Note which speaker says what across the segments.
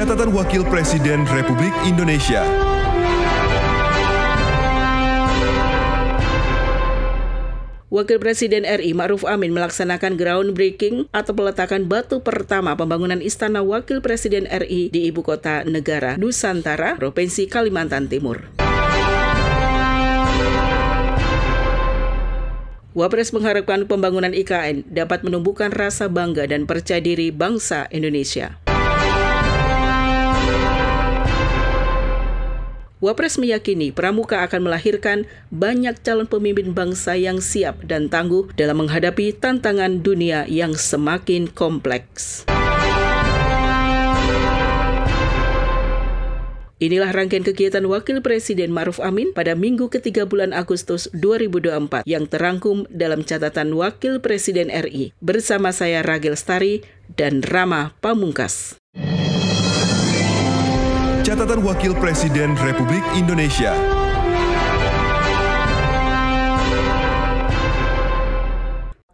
Speaker 1: Catatan Wakil Presiden Republik Indonesia.
Speaker 2: Wakil Presiden RI Ma'ruf Amin melaksanakan groundbreaking atau peletakan batu pertama pembangunan Istana Wakil Presiden RI di Ibu Kota Negara Nusantara, Provinsi Kalimantan Timur. Wapres mengharapkan pembangunan IKN dapat menumbuhkan rasa bangga dan percaya diri bangsa Indonesia. Wapres meyakini Pramuka akan melahirkan banyak calon pemimpin bangsa yang siap dan tangguh dalam menghadapi tantangan dunia yang semakin kompleks. Inilah rangkaian kegiatan Wakil Presiden Ma'ruf Amin pada Minggu ketiga bulan Agustus 2024 yang terangkum dalam catatan Wakil Presiden RI bersama saya Ragil Stari dan Rama Pamungkas.
Speaker 1: Catatan Wakil Presiden Republik Indonesia.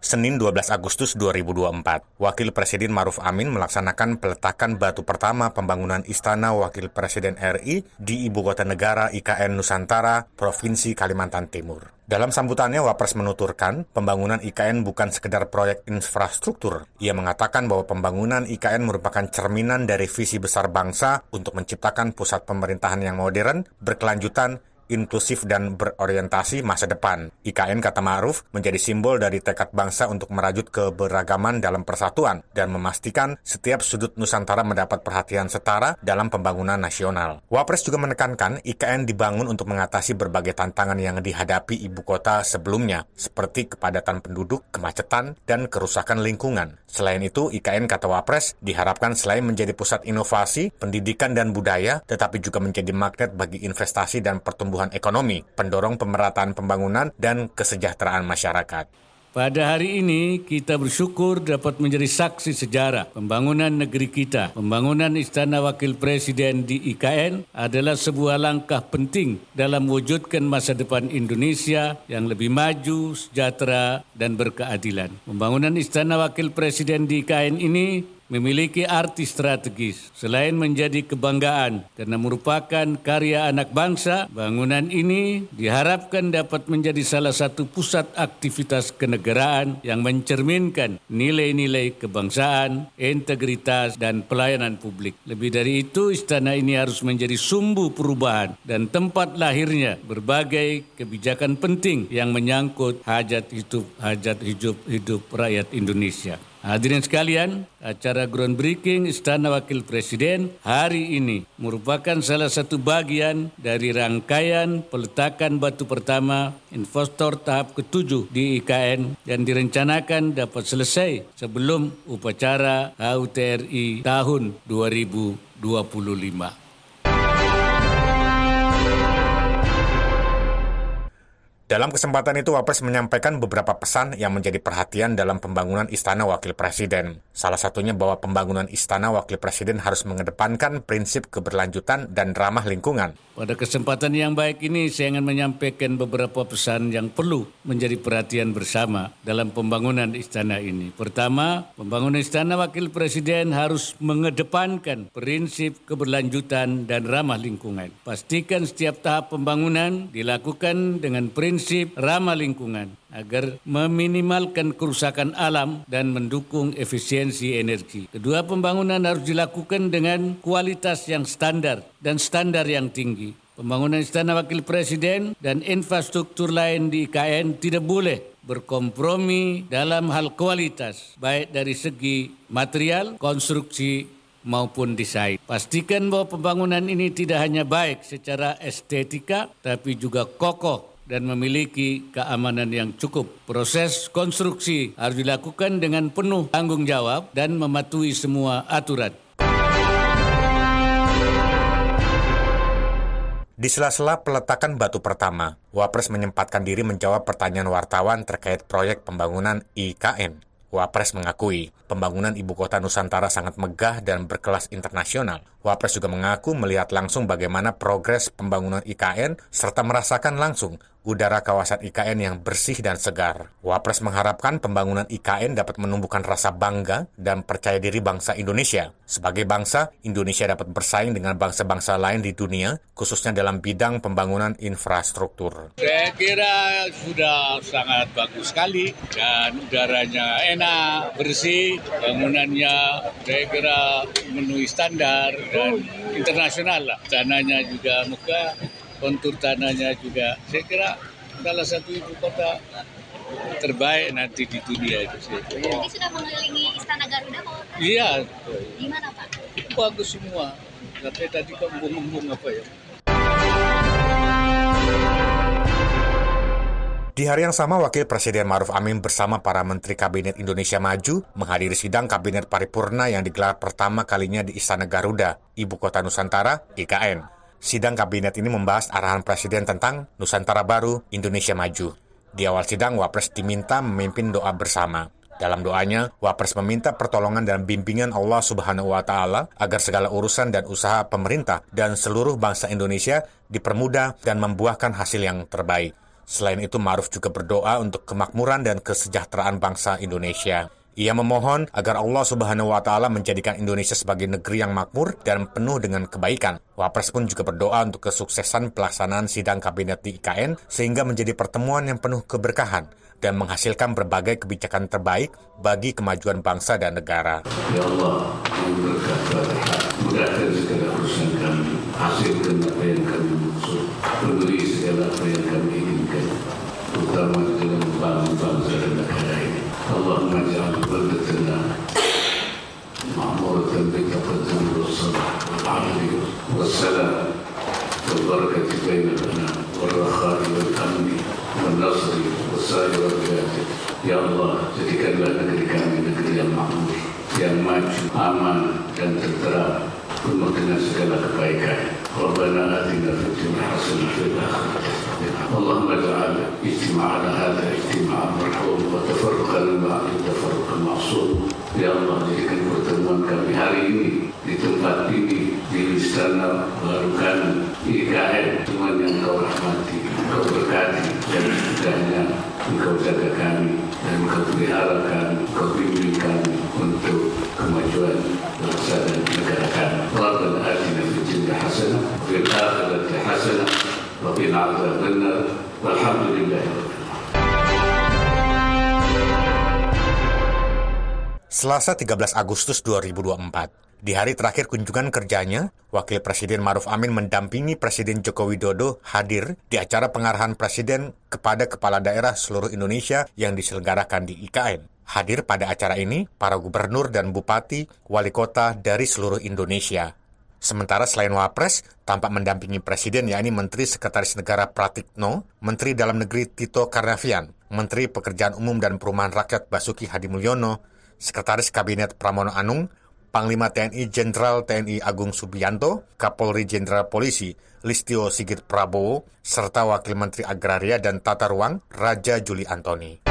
Speaker 3: Senin 12 Agustus 2024, Wakil Presiden Ma'ruf Amin melaksanakan peletakan batu pertama pembangunan Istana Wakil Presiden RI di Ibu Kota Negara IKN Nusantara, Provinsi Kalimantan Timur. Dalam sambutannya, Wapres menuturkan pembangunan IKN bukan sekedar proyek infrastruktur. Ia mengatakan bahwa pembangunan IKN merupakan cerminan dari visi besar bangsa untuk menciptakan pusat pemerintahan yang modern, berkelanjutan, inklusif dan berorientasi masa depan. IKN, kata Ma'ruf, menjadi simbol dari tekad bangsa untuk merajut keberagaman dalam persatuan dan memastikan setiap sudut Nusantara mendapat perhatian setara dalam pembangunan nasional. Wapres juga menekankan IKN dibangun untuk mengatasi berbagai tantangan yang dihadapi ibu kota sebelumnya, seperti kepadatan penduduk, kemacetan, dan kerusakan lingkungan. Selain itu, IKN, kata Wapres, diharapkan selain menjadi pusat inovasi, pendidikan, dan budaya, tetapi juga menjadi magnet bagi investasi dan pertumbuhan ekonomi, pendorong pemerataan pembangunan dan kesejahteraan masyarakat.
Speaker 4: Pada hari ini kita bersyukur dapat menjadi saksi sejarah pembangunan negeri kita. Pembangunan Istana Wakil Presiden di IKN adalah sebuah langkah penting dalam mewujudkan masa depan Indonesia yang lebih maju, sejahtera, dan berkeadilan. Pembangunan Istana Wakil Presiden di IKN ini memiliki arti strategis. Selain menjadi kebanggaan karena merupakan karya anak bangsa, bangunan ini diharapkan dapat menjadi salah satu pusat aktivitas kenegaraan yang mencerminkan nilai-nilai kebangsaan, integritas, dan pelayanan publik. Lebih dari itu, istana ini harus menjadi sumbu perubahan dan tempat lahirnya berbagai kebijakan penting yang menyangkut hajat hidup rakyat Indonesia. Hadirin sekalian, acara groundbreaking Istana Wakil Presiden hari ini merupakan salah satu bagian dari rangkaian peletakan batu pertama investor tahap ke-7 di IKN yang direncanakan dapat selesai sebelum upacara HUT RI tahun 2025.
Speaker 3: Dalam kesempatan itu, Wapres menyampaikan beberapa pesan yang menjadi perhatian dalam pembangunan Istana Wakil Presiden. Salah satunya bahwa pembangunan Istana Wakil Presiden harus mengedepankan prinsip keberlanjutan dan ramah lingkungan.
Speaker 4: Pada kesempatan yang baik ini, saya ingin menyampaikan beberapa pesan yang perlu menjadi perhatian bersama dalam pembangunan istana ini. Pertama, pembangunan Istana Wakil Presiden harus mengedepankan prinsip keberlanjutan dan ramah lingkungan. Pastikan setiap tahap pembangunan dilakukan dengan prinsip ramah lingkungan agar meminimalkan kerusakan alam dan mendukung efisiensi energi. Kedua, pembangunan harus dilakukan dengan kualitas yang standar dan standar yang tinggi. Pembangunan Istana Wakil Presiden dan infrastruktur lain di IKN tidak boleh berkompromi dalam hal kualitas, baik dari segi material, konstruksi, maupun desain. Pastikan bahwa pembangunan ini tidak hanya baik secara estetika, tapi juga kokoh dan memiliki keamanan yang cukup. Proses konstruksi harus dilakukan dengan penuh tanggung jawab dan mematuhi semua aturan.
Speaker 3: Di sela-sela peletakan batu pertama, Wapres menyempatkan diri menjawab pertanyaan wartawan terkait proyek pembangunan IKN. Wapres mengakui pembangunan ibu kota Nusantara sangat megah dan berkelas internasional. Wapres juga mengaku melihat langsung bagaimana progres pembangunan IKN serta merasakan langsung udara kawasan IKN yang bersih dan segar. Wapres mengharapkan pembangunan IKN dapat menumbuhkan rasa bangga dan percaya diri bangsa Indonesia. Sebagai bangsa, Indonesia dapat bersaing dengan bangsa-bangsa lain di dunia, khususnya dalam bidang pembangunan infrastruktur.
Speaker 4: Saya kira sudah sangat bagus sekali dan udaranya enak, bersih, bangunannya saya kira memenuhi standar dan internasional lah. Tanahnya juga megah, kontur tanahnya juga, saya kira salah satu ibu kota terbaik nanti di dunia itu.
Speaker 5: Nanti sudah mengelilingi Istana Garuda, Pak?
Speaker 4: Iya.
Speaker 5: Gimana, Pak?
Speaker 4: Bagus semua. Tapi tadi kembung-kembung apa ya?
Speaker 3: Di hari yang sama, Wakil Presiden Maruf Amin bersama para Menteri Kabinet Indonesia Maju menghadiri sidang Kabinet Paripurna yang digelar pertama kalinya di Istana Garuda, Ibu Kota Nusantara, IKN. Sidang Kabinet ini membahas arahan Presiden tentang Nusantara Baru, Indonesia Maju. Di awal sidang, Wapres diminta memimpin doa bersama. Dalam doanya, Wapres meminta pertolongan dan bimbingan Allah Subhanahu wa Ta'ala agar segala urusan dan usaha pemerintah dan seluruh bangsa Indonesia dipermudah dan membuahkan hasil yang terbaik. Selain itu, Maruf juga berdoa untuk kemakmuran dan kesejahteraan bangsa Indonesia. Ia memohon agar Allah Subhanahu wa Ta'ala menjadikan Indonesia sebagai negeri yang makmur dan penuh dengan kebaikan. Wapres pun juga berdoa untuk kesuksesan pelaksanaan sidang kabinet di IKN sehingga menjadi pertemuan yang penuh keberkahan dan menghasilkan berbagai kebijakan terbaik bagi kemajuan bangsa dan negara.
Speaker 6: Ya Allah, yang berkata, mudahkan segala urusan kami, hasilkan apa yang kami maksud, penuhi segala apa yang kami inginkan, terutama dalam membangun bangsa dan negara ini. Allahumma ja'al baldatana ma'muratan bitaqaddum was-salah wal-'adli was-salam wal-barakati bainana wal-rakhai wal-amni wal-nasri was-sa'i wal-bilad. Ya Allah, jadikanlah negeri kami negeri yang makmur, yang maju, aman dan tentera, penuh dengan segala kebaikan. Rabbana atina fid dunya hasanah wa fil akhirati hasanah. Allahumma ja'al ijtima'ana hadha ijtima'an marhum wa tafarruqana ba'da tafarruqan ma'sum. Ya Allah, jadikan pertemuan kami hari ini di tempat ini di Istana Garuda IKN Tuhan yang Kau rahmati, Kau berkati dan sudahnya Engkau jaga kami dan Engkau pelihara kami, Engkau bimbing kami untuk kemajuan bangsa dan negara kami. Rabbana atina fid dunya hasanah wa fil akhirati hasanah wa qina adzabannar. Walhamdulillahi rabbil alamin.
Speaker 3: Selasa 13 Agustus 2024. Di hari terakhir kunjungan kerjanya, Wakil Presiden Maruf Amin mendampingi Presiden Joko Widodo hadir di acara pengarahan Presiden kepada Kepala Daerah seluruh Indonesia yang diselenggarakan di IKN. Hadir pada acara ini, para gubernur dan bupati, wali kota dari seluruh Indonesia. Sementara selain Wapres, tampak mendampingi Presiden yakni Menteri Sekretaris Negara Pratikno, Menteri Dalam Negeri Tito Karnavian, Menteri Pekerjaan Umum dan Perumahan Rakyat Basuki Hadimulyono, Sekretaris Kabinet Pramono Anung, Panglima TNI Jenderal TNI Agung Subianto, Kapolri Jenderal Polisi Listio Sigit Prabowo, serta Wakil Menteri Agraria dan Tata Ruang Raja Juli Antoni.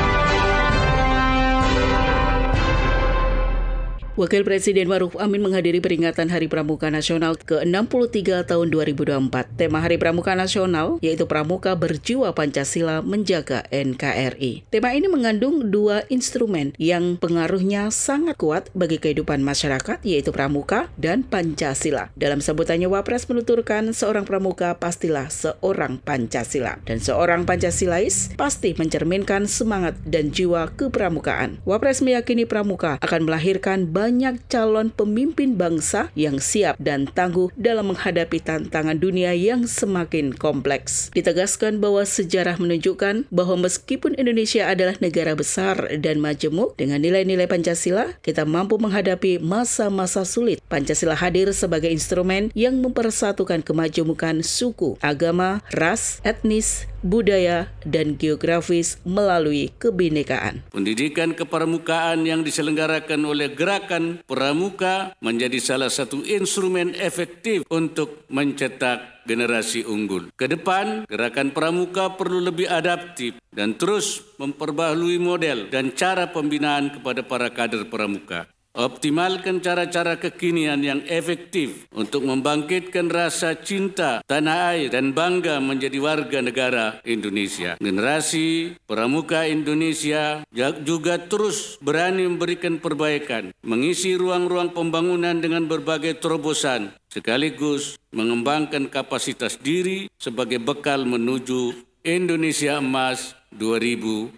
Speaker 2: Wakil Presiden Maruf Amin menghadiri peringatan Hari Pramuka Nasional ke-63 tahun 2024. Tema Hari Pramuka Nasional yaitu Pramuka Berjiwa Pancasila Menjaga NKRI. Tema ini mengandung dua instrumen yang pengaruhnya sangat kuat bagi kehidupan masyarakat, yaitu Pramuka dan Pancasila. Dalam sambutannya, Wapres menuturkan seorang Pramuka pastilah seorang Pancasila. Dan seorang Pancasilais pasti mencerminkan semangat dan jiwa kepramukaan. Wapres meyakini Pramuka akan melahirkan banyak calon pemimpin bangsa yang siap dan tangguh dalam menghadapi tantangan dunia yang semakin kompleks. Ditegaskan bahwa sejarah menunjukkan bahwa meskipun Indonesia adalah negara besar dan majemuk dengan nilai-nilai Pancasila, kita mampu menghadapi masa-masa sulit. Pancasila hadir sebagai instrumen yang mempersatukan kemajemukan suku, agama, ras, etnis, budaya, dan geografis melalui kebinekaan.
Speaker 4: Pendidikan kepramukaan yang diselenggarakan oleh Gerakan Pramuka menjadi salah satu instrumen efektif untuk mencetak generasi unggul. Ke depan, Gerakan Pramuka perlu lebih adaptif dan terus memperbaharui model dan cara pembinaan kepada para kader pramuka. Optimalkan cara-cara kekinian yang efektif untuk membangkitkan rasa cinta tanah air dan bangga menjadi warga negara Indonesia. Generasi pramuka Indonesia juga terus berani memberikan perbaikan, mengisi ruang-ruang pembangunan dengan berbagai terobosan, sekaligus mengembangkan kapasitas diri sebagai bekal menuju Indonesia Emas 2045.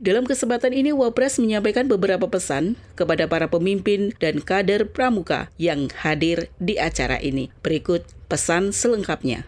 Speaker 2: Dalam kesempatan ini, Wapres menyampaikan beberapa pesan kepada para pemimpin dan kader pramuka yang hadir di acara ini. Berikut pesan selengkapnya.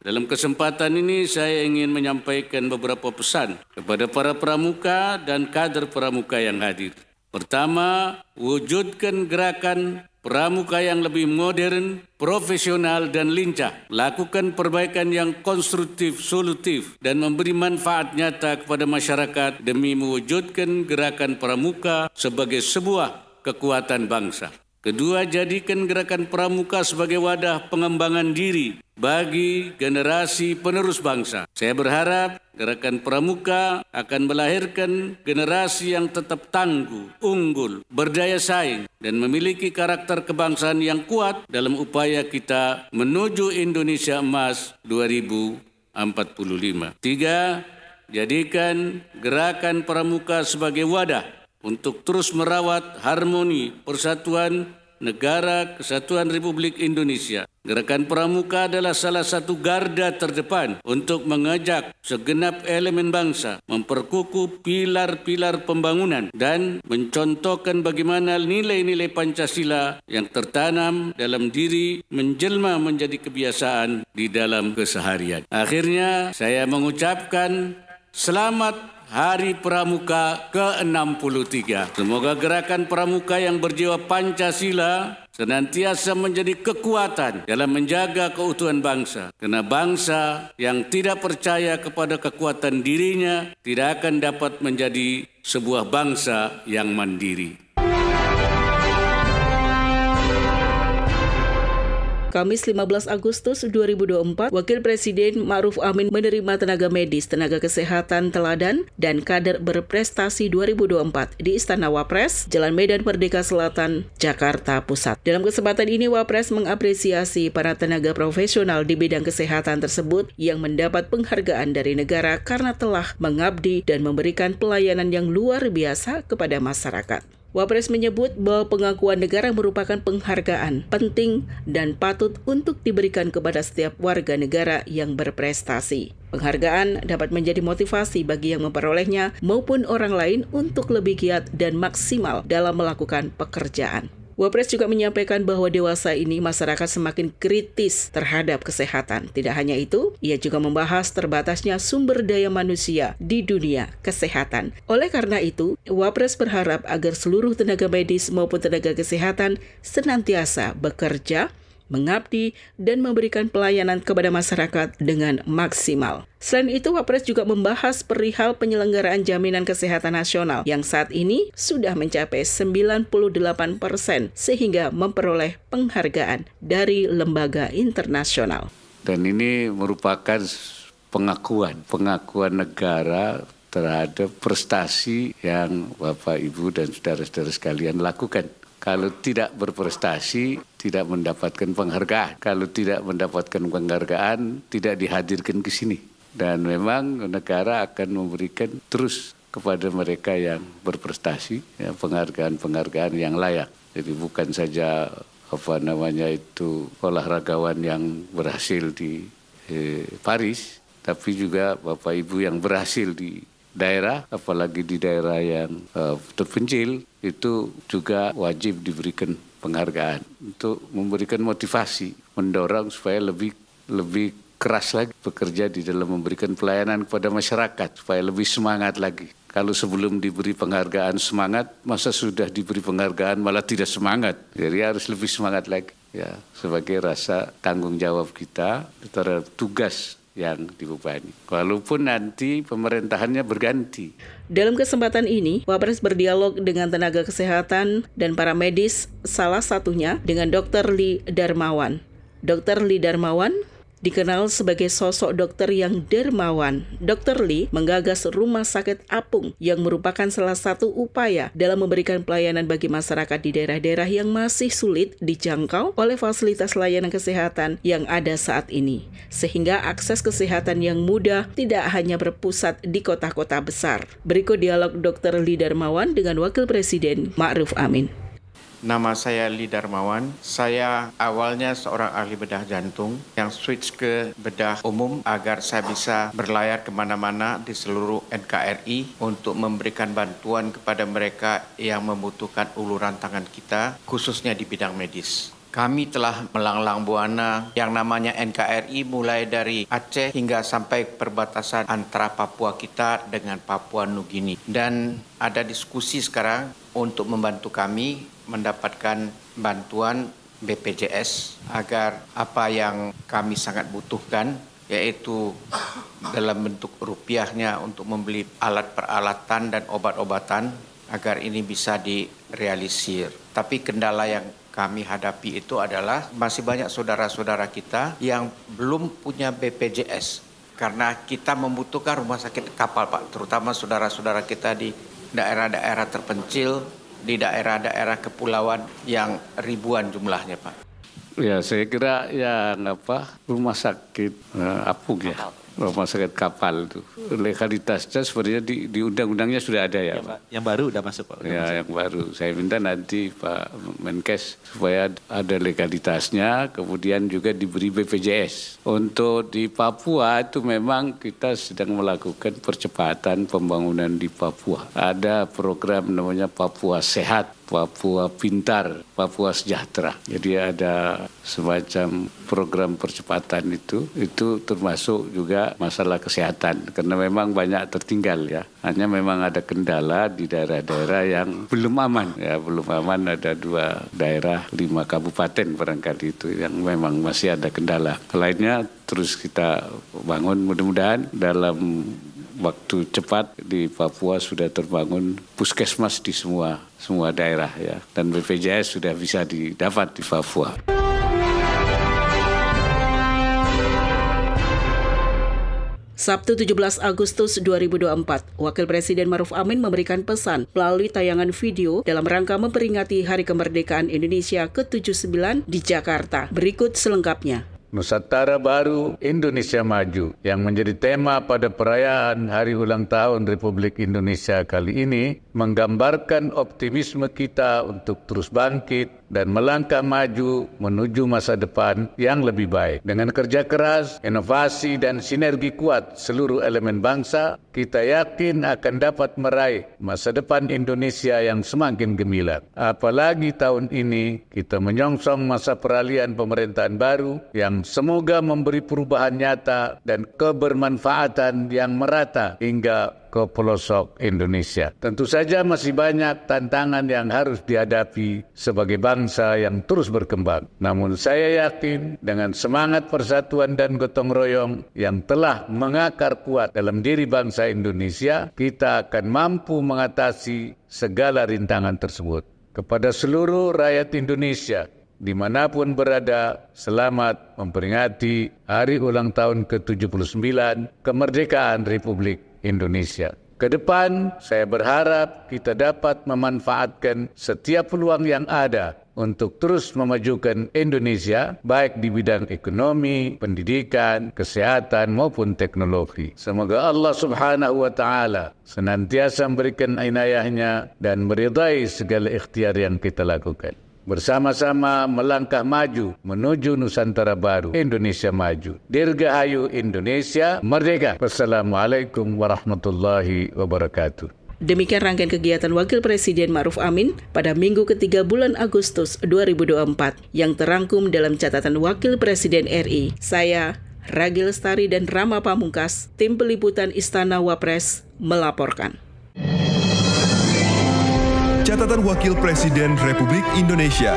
Speaker 4: Dalam kesempatan ini saya ingin menyampaikan beberapa pesan kepada para pramuka dan kader pramuka yang hadir. Pertama, wujudkan gerakan pramuka yang lebih modern, profesional, dan lincah. Lakukan perbaikan yang konstruktif, solutif, dan memberi manfaat nyata kepada masyarakat demi mewujudkan gerakan pramuka sebagai sebuah kekuatan bangsa. Kedua, jadikan gerakan pramuka sebagai wadah pengembangan diri bagi generasi penerus bangsa. Saya berharap gerakan pramuka akan melahirkan generasi yang tetap tangguh, unggul, berdaya saing, dan memiliki karakter kebangsaan yang kuat dalam upaya kita menuju Indonesia Emas 2045. Tiga, jadikan gerakan pramuka sebagai wadah untuk terus merawat harmoni persatuan negara kesatuan Republik Indonesia. Gerakan pramuka adalah salah satu garda terdepan untuk mengajak segenap elemen bangsa, memperkukuh pilar-pilar pembangunan, dan mencontohkan bagaimana nilai-nilai Pancasila yang tertanam dalam diri menjelma menjadi kebiasaan di dalam keseharian. Akhirnya saya mengucapkan selamat Hari Pramuka ke-63. Semoga gerakan pramuka yang berjiwa Pancasila senantiasa menjadi kekuatan dalam menjaga keutuhan bangsa. Karena bangsa yang tidak percaya kepada kekuatan dirinya tidak akan dapat menjadi sebuah bangsa yang mandiri.
Speaker 2: Kamis 15 Agustus 2024, Wakil Presiden Ma'ruf Amin menerima tenaga medis, tenaga kesehatan teladan, dan kader berprestasi 2024 di Istana Wapres, Jalan Medan Merdeka Selatan, Jakarta Pusat. Dalam kesempatan ini, Wapres mengapresiasi para tenaga profesional di bidang kesehatan tersebut yang mendapat penghargaan dari negara karena telah mengabdi dan memberikan pelayanan yang luar biasa kepada masyarakat. Wapres menyebut bahwa pengakuan negara merupakan penghargaan penting dan patut untuk diberikan kepada setiap warga negara yang berprestasi. Penghargaan dapat menjadi motivasi bagi yang memperolehnya maupun orang lain untuk lebih giat dan maksimal dalam melakukan pekerjaan. Wapres juga menyampaikan bahwa dewasa ini masyarakat semakin kritis terhadap kesehatan. Tidak hanya itu, ia juga membahas terbatasnya sumber daya manusia di dunia kesehatan. Oleh karena itu, Wapres berharap agar seluruh tenaga medis maupun tenaga kesehatan senantiasa bekerja, mengabdi, dan memberikan pelayanan kepada masyarakat dengan maksimal. Selain itu, Wapres juga membahas perihal penyelenggaraan jaminan kesehatan nasional yang saat ini sudah mencapai 98% sehingga memperoleh penghargaan dari lembaga internasional.
Speaker 4: Dan ini merupakan pengakuan negara terhadap prestasi yang Bapak, Ibu, dan saudara-saudara sekalian lakukan. Kalau tidak berprestasi, tidak mendapatkan penghargaan. Kalau tidak mendapatkan penghargaan, tidak dihadirkan ke sini. Dan memang negara akan memberikan terus kepada mereka yang berprestasi, ya, penghargaan-penghargaan yang layak. Jadi bukan saja olahragawan yang berhasil di Paris, tapi juga Bapak Ibu yang berhasil di daerah, apalagi di daerah yang terpencil, itu juga wajib diberikan penghargaan untuk memberikan motivasi, mendorong supaya lebih keras lagi bekerja di dalam memberikan pelayanan kepada masyarakat, supaya lebih semangat lagi. Kalau sebelum diberi penghargaan semangat, masa sudah diberi penghargaan malah tidak semangat. Jadi harus lebih semangat lagi, ya, sebagai rasa tanggung jawab kita terhadap tugas yang dibebani, walaupun nanti pemerintahannya berganti.
Speaker 2: Dalam kesempatan ini, Wapres berdialog dengan tenaga kesehatan dan para medis, salah satunya dengan Dr. Lee Darmawan. Dr. Lee Darmawan Dikenal sebagai sosok dokter yang dermawan, Dr. Lee menggagas Rumah Sakit Apung yang merupakan salah satu upaya dalam memberikan pelayanan bagi masyarakat di daerah-daerah yang masih sulit dijangkau oleh fasilitas layanan kesehatan yang ada saat ini. Sehingga akses kesehatan yang mudah tidak hanya berpusat di kota-kota besar. Berikut dialog Dr. Lee Darmawan dengan Wakil Presiden Ma'ruf Amin.
Speaker 7: Nama saya Lee Darmawan. Saya awalnya seorang ahli bedah jantung yang switch ke bedah umum agar saya bisa berlayar kemana-mana di seluruh NKRI untuk memberikan bantuan kepada mereka yang membutuhkan uluran tangan kita, khususnya di bidang medis. Kami telah melanglang buana yang namanya NKRI mulai dari Aceh hingga sampai perbatasan antara Papua kita dengan Papua Nugini. Dan ada diskusi sekarang untuk membantu kami mendapatkan bantuan BPJS agar apa yang kami sangat butuhkan, yaitu dalam bentuk rupiahnya untuk membeli alat peralatan dan obat-obatan, agar ini bisa direalisir. Tapi kendala yang kami hadapi itu adalah masih banyak saudara-saudara kita yang belum punya BPJS. Karena kita membutuhkan rumah sakit kapal, Pak, terutama saudara-saudara kita di daerah-daerah terpencil, di daerah-daerah kepulauan yang ribuan jumlahnya, Pak.
Speaker 4: Ya, saya kira rumah sakit apung ya. Rumah sakit kapal itu legalitasnya sebenarnya di undang-undangnya sudah ada ya, Pak.
Speaker 8: Yang baru udah masuk, Pak.
Speaker 4: Yang baru. Saya minta nanti Pak Menkes supaya ada legalitasnya, kemudian juga diberi BPJS. Untuk di Papua itu memang kita sedang melakukan percepatan pembangunan di Papua. Ada program namanya Papua Sehat, Papua Pintar, Papua Sejahtera. Jadi ada semacam program percepatan itu termasuk juga masalah kesehatan. Karena memang banyak tertinggal ya. Hanya memang ada kendala di daerah-daerah yang belum aman. Ya, belum aman ada 2 daerah, 5 kabupaten barangkali itu yang memang masih ada kendala. Lainnya terus kita bangun, mudah-mudahan dalam waktu cepat di Papua sudah terbangun puskesmas di semua daerah ya, dan BPJS sudah bisa didapat di Papua.
Speaker 2: Sabtu 17 Agustus 2024, Wakil Presiden Ma'ruf Amin memberikan pesan melalui tayangan video dalam rangka memperingati Hari Kemerdekaan Indonesia ke-79 di Jakarta. Berikut selengkapnya.
Speaker 9: Nusantara Baru, Indonesia Maju yang menjadi tema pada perayaan Hari Ulang Tahun Republik Indonesia kali ini menggambarkan optimisme kita untuk terus bangkit dan melangkah maju menuju masa depan yang lebih baik. Dengan kerja keras, inovasi, dan sinergi kuat seluruh elemen bangsa, kita yakin akan dapat meraih masa depan Indonesia yang semakin gemilang. Apalagi tahun ini kita menyongsong masa peralihan pemerintahan baru yang semoga memberi perubahan nyata dan kebermanfaatan yang merata hingga ke pelosok Indonesia. Tentu saja masih banyak tantangan yang harus dihadapi sebagai bangsa yang terus berkembang. Namun saya yakin dengan semangat persatuan dan gotong royong yang telah mengakar kuat dalam diri bangsa Indonesia, kita akan mampu mengatasi segala rintangan tersebut. Kepada seluruh rakyat Indonesia, dimanapun berada, selamat memperingati Hari Ulang Tahun ke-79 Kemerdekaan Republik Indonesia. Ke depan, saya berharap kita dapat memanfaatkan setiap peluang yang ada untuk terus memajukan Indonesia, baik di bidang ekonomi, pendidikan, kesehatan, maupun teknologi. Semoga Allah Subhanahu wa Ta'ala senantiasa memberikan inayahnya dan meridai segala ikhtiar yang kita lakukan. Bersama-sama melangkah maju menuju Nusantara Baru, Indonesia Maju. Dirgahayu Indonesia Merdeka. Wassalamualaikum warahmatullahi wabarakatuh.
Speaker 2: Demikian rangkaian kegiatan Wakil Presiden Ma'ruf Amin pada minggu ketiga bulan Agustus 2024 yang terangkum dalam catatan Wakil Presiden RI. Saya, Raghil Lestari dan Rama Pamungkas, tim peliputan Istana Wapres melaporkan.
Speaker 1: Catatan Wakil Presiden Republik Indonesia.